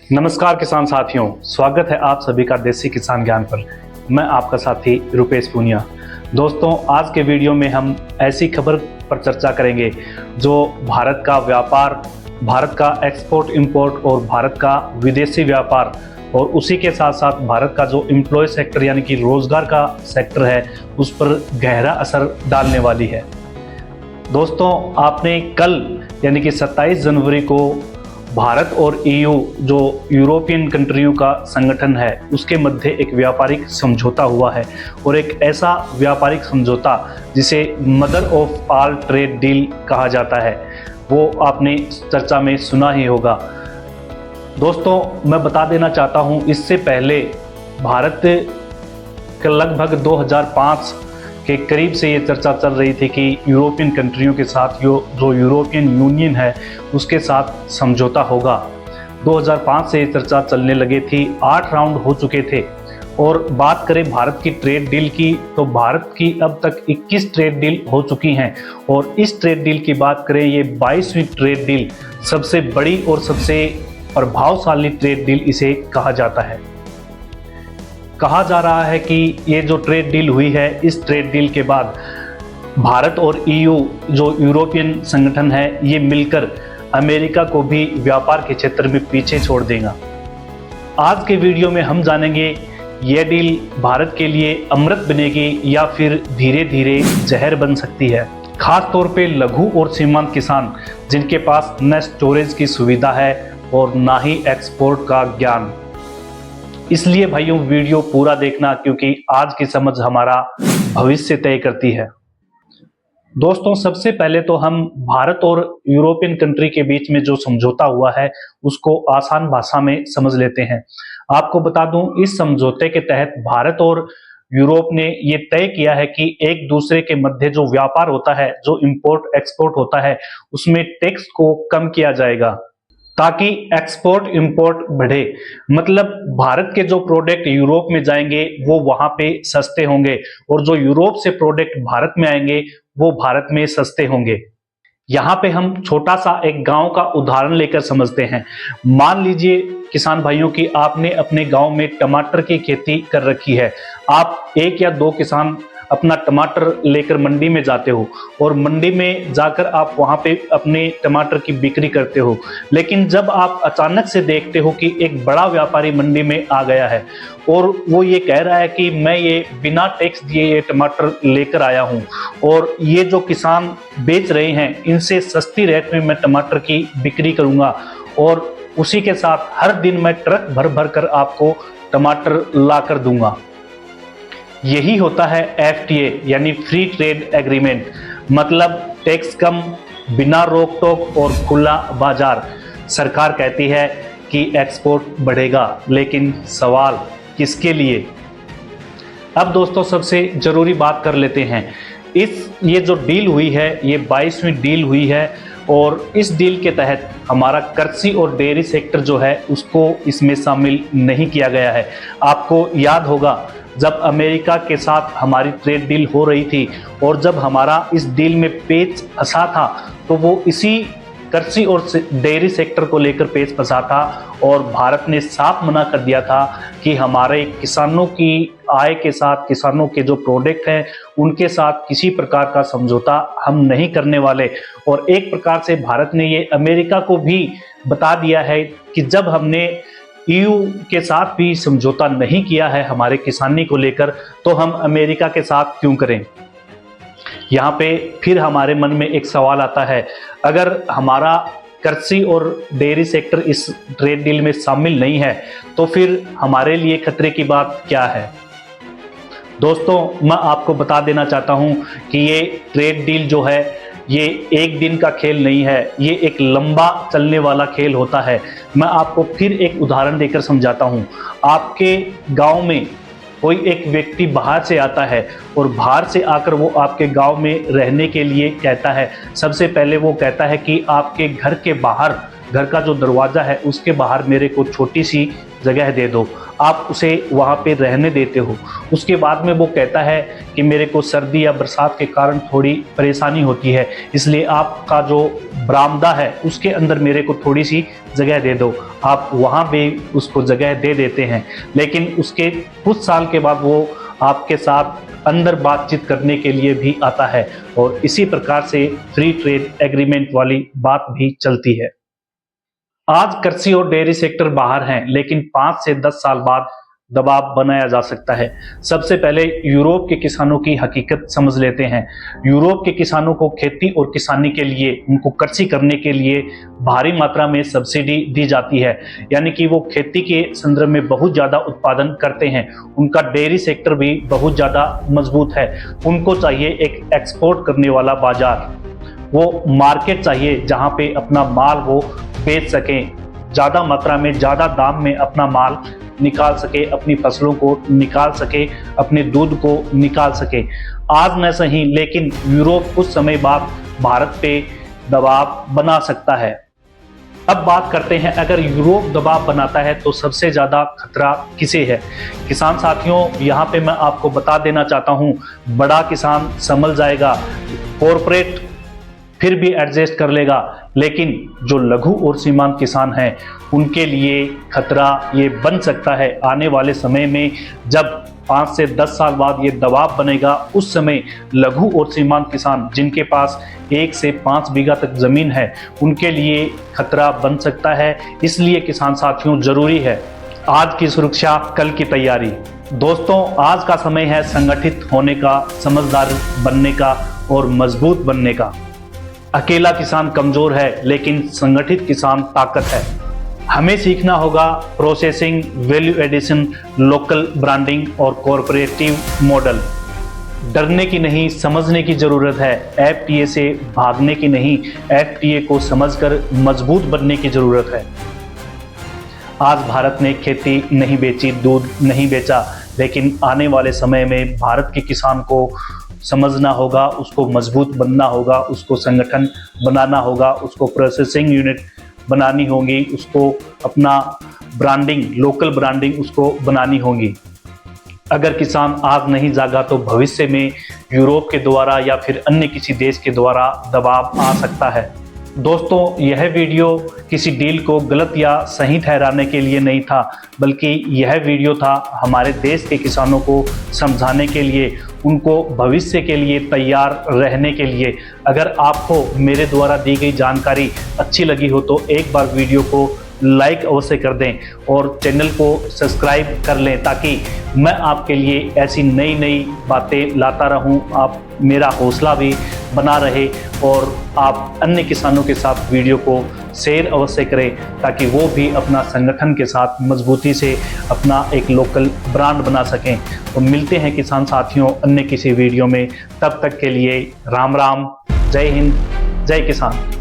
नमस्कार किसान साथियों, स्वागत है आप सभी का देसी किसान ज्ञान पर। मैं आपका साथी रुपेश पूनिया। दोस्तों, आज के वीडियो में हम ऐसी खबर पर चर्चा करेंगे जो भारत का व्यापार, भारत का एक्सपोर्ट इंपोर्ट और भारत का विदेशी व्यापार और उसी के साथ साथ भारत का जो एम्प्लॉय सेक्टर यानी कि रोजगार का सेक्टर है उस पर गहरा असर डालने वाली है। दोस्तों, आपने कल यानी कि 27 जनवरी को भारत और EU जो यूरोपियन कंट्रियों का संगठन है उसके मध्य एक व्यापारिक समझौता हुआ है और एक ऐसा व्यापारिक समझौता जिसे mother of all trade deal कहा जाता है, वो आपने चर्चा में सुना ही होगा। दोस्तों, मैं बता देना चाहता हूँ, इससे पहले भारत के लगभग 2005 के करीब से ये चर्चा चल रही थी कि यूरोपियन कंट्रियों के साथ जो यूरोपियन यूनियन है उसके साथ समझौता होगा। 2005 से ये चर्चा चलने लगी थी। 8 राउंड हो चुके थे। और बात करें भारत की ट्रेड डील की तो भारत की अब तक 21 ट्रेड डील हो चुकी हैं और इस ट्रेड डील की बात करें, ये 22वीं ट्रेड डील सबसे बड़ी और सबसे प्रभावशाली ट्रेड डील इसे कहा जाता है। कहा जा रहा है कि ये जो ट्रेड डील हुई है, इस ट्रेड डील के बाद भारत और EU जो यूरोपियन संगठन है ये मिलकर अमेरिका को भी व्यापार के क्षेत्र में पीछे छोड़ देगा। आज के वीडियो में हम जानेंगे ये डील भारत के लिए अमृत बनेगी या फिर धीरे धीरे जहर बन सकती है। खास तौर पे लघु और सीमांत किसान जिनके पास न स्टोरेज की सुविधा है और ना ही एक्सपोर्ट का ज्ञान। इसलिए भाइयों, वीडियो पूरा देखना क्योंकि आज की समझ हमारा भविष्य तय करती है। दोस्तों, सबसे पहले तो हम भारत और यूरोपियन कंट्री के बीच में जो समझौता हुआ है उसको आसान भाषा में समझ लेते हैं। आपको बता दूं, इस समझौते के तहत भारत और यूरोप ने ये तय किया है कि एक दूसरे के मध्य जो व्यापार होता है, जो इंपोर्ट एक्सपोर्ट होता है, उसमें टैक्स को कम किया जाएगा ताकि एक्सपोर्ट इंपोर्ट बढ़े। मतलब भारत के जो प्रोडक्ट यूरोप में जाएंगे वो वहां पे सस्ते होंगे और जो यूरोप से प्रोडक्ट भारत में आएंगे वो भारत में सस्ते होंगे। यहाँ पे हम छोटा सा एक गांव का उदाहरण लेकर समझते हैं। मान लीजिए किसान भाइयों की आपने अपने गांव में टमाटर की खेती कर रखी है। आप 1 या 2 किसान अपना टमाटर लेकर मंडी में जाते हो और मंडी में जाकर आप वहां पे अपने टमाटर की बिक्री करते हो। लेकिन जब आप अचानक से देखते हो कि एक बड़ा व्यापारी मंडी में आ गया है और वो ये कह रहा है कि मैं ये बिना टैक्स दिए ये टमाटर लेकर आया हूँ और ये जो किसान बेच रहे हैं इनसे सस्ती रेट में मैं टमाटर की बिक्री करूँगा और उसी के साथ हर दिन मैं ट्रक भर भर कर आपको टमाटर ला कर दूंगा। यही होता है FTA यानी फ्री ट्रेड एग्रीमेंट। मतलब टैक्स कम, बिना रोक टोक और खुला बाजार। सरकार कहती है कि एक्सपोर्ट बढ़ेगा, लेकिन सवाल किसके लिए? अब दोस्तों, सबसे जरूरी बात कर लेते हैं। ये जो डील हुई है ये 22वीं डील हुई है और इस डील के तहत हमारा कृषि और डेयरी सेक्टर जो है उसको इसमें शामिल नहीं किया गया है। आपको याद होगा जब अमेरिका के साथ हमारी ट्रेड डील हो रही थी और जब हमारा इस डील में पेच फंसा था तो वो इसी कृषि और डेयरी सेक्टर को लेकर पेच फंसा था और भारत ने साफ मना कर दिया था कि हमारे किसानों की आय के साथ, किसानों के जो प्रोडक्ट हैं उनके साथ किसी प्रकार का समझौता हम नहीं करने वाले। और एक प्रकार से भारत ने ये अमेरिका को भी बता दिया है कि जब हमने EU के साथ भी समझौता नहीं किया है हमारे किसानी को लेकर, तो हम अमेरिका के साथ क्यों करें? यहाँ पे फिर हमारे मन में एक सवाल आता है, अगर हमारा कृषि और डेयरी सेक्टर इस ट्रेड डील में शामिल नहीं है तो फिर हमारे लिए खतरे की बात क्या है? दोस्तों, मैं आपको बता देना चाहता हूँ कि ये ट्रेड डील जो है ये एक दिन का खेल नहीं है, ये एक लंबा चलने वाला खेल होता है। मैं आपको फिर एक उदाहरण देकर समझाता हूँ। आपके गांव में कोई एक व्यक्ति बाहर से आता है और बाहर से आकर वो आपके गांव में रहने के लिए कहता है। सबसे पहले वो कहता है कि आपके घर के बाहर घर का जो दरवाज़ा है उसके बाहर मेरे को छोटी सी जगह दे दो। आप उसे वहाँ पे रहने देते हो। उसके बाद में वो कहता है कि मेरे को सर्दी या बरसात के कारण थोड़ी परेशानी होती है, इसलिए आपका जो बरामदा है उसके अंदर मेरे को थोड़ी सी जगह दे दो। आप वहाँ पे उसको जगह दे देते हैं, लेकिन उसके कुछ साल के बाद वो आपके साथ अंदर बातचीत करने के लिए भी आता है और इसी प्रकार से फ्री ट्रेड एग्रीमेंट वाली बात भी चलती है। आज कृषि और डेयरी सेक्टर बाहर हैं, लेकिन 5 से 10 साल बाद दबाव बनाया जा सकता है। सबसे पहले यूरोप के किसानों की हकीकत समझ लेते हैं। यूरोप के किसानों को खेती और किसानी के लिए, उनको कृषि करने के लिए भारी मात्रा में सब्सिडी दी जाती है, यानी कि वो खेती के संदर्भ में बहुत ज़्यादा उत्पादन करते हैं। उनका डेयरी सेक्टर भी बहुत ज़्यादा मजबूत है। उनको चाहिए एक एक्सपोर्ट करने वाला बाजार, वो मार्केट चाहिए जहाँ पे अपना माल वो बेच सकें, ज़्यादा मात्रा में ज़्यादा दाम में अपना माल निकाल सके, अपनी फसलों को निकाल सके, अपने दूध को निकाल सके। आज न सही, लेकिन यूरोप कुछ समय बाद भारत पे दबाव बना सकता है। अब बात करते हैं, अगर यूरोप दबाव बनाता है तो सबसे ज़्यादा खतरा किसे है? किसान साथियों, यहाँ पे मैं आपको बता देना चाहता हूँ, बड़ा किसान संभल जाएगा, कॉरपोरेट फिर भी एडजस्ट कर लेगा, लेकिन जो लघु और सीमांत किसान हैं उनके लिए खतरा ये बन सकता है। आने वाले समय में जब 5 से 10 साल बाद ये दबाव बनेगा, उस समय लघु और सीमांत किसान जिनके पास 1 से 5 बीघा तक जमीन है उनके लिए खतरा बन सकता है। इसलिए किसान साथियों, जरूरी है आज की सुरक्षा कल की तैयारी। दोस्तों, आज का समय है संगठित होने का, समझदार बनने का और मजबूत बनने का। अकेला किसान कमजोर है, लेकिन संगठित किसान ताकत है। हमें सीखना होगा processing, value addition, local branding और कॉरपोरेटिव मॉडल। डरने की नहीं, समझने की जरूरत है। एफटीए से भागने की नहीं, एफटीए को समझकर मजबूत बनने की जरूरत है। आज भारत ने खेती नहीं बेची, दूध नहीं बेचा, लेकिन आने वाले समय में भारत के किसान को समझना होगा, उसको मजबूत बनना होगा, उसको संगठन बनाना होगा, उसको प्रोसेसिंग यूनिट बनानी होगी, उसको अपना ब्रांडिंग, लोकल ब्रांडिंग उसको बनानी होगी। अगर किसान आज नहीं जागा तो भविष्य में यूरोप के द्वारा या फिर अन्य किसी देश के द्वारा दबाव आ सकता है। दोस्तों, यह वीडियो किसी डील को गलत या सही ठहराने के लिए नहीं था, बल्कि यह वीडियो था हमारे देश के किसानों को समझाने के लिए, उनको भविष्य के लिए तैयार रहने के लिए। अगर आपको मेरे द्वारा दी गई जानकारी अच्छी लगी हो तो एक बार वीडियो को लाइक अवश्य कर दें और चैनल को सब्सक्राइब कर लें, ताकि मैं आपके लिए ऐसी नई नई बातें लाता रहूं। आप मेरा हौसला भी बना रहे और आप अन्य किसानों के साथ वीडियो को शेयर अवश्य करें, ताकि वो भी अपना संगठन के साथ मजबूती से अपना एक लोकल ब्रांड बना सकें। तो मिलते हैं किसान साथियों अन्य किसी वीडियो में, तब तक के लिए राम राम, जय हिंद, जय किसान।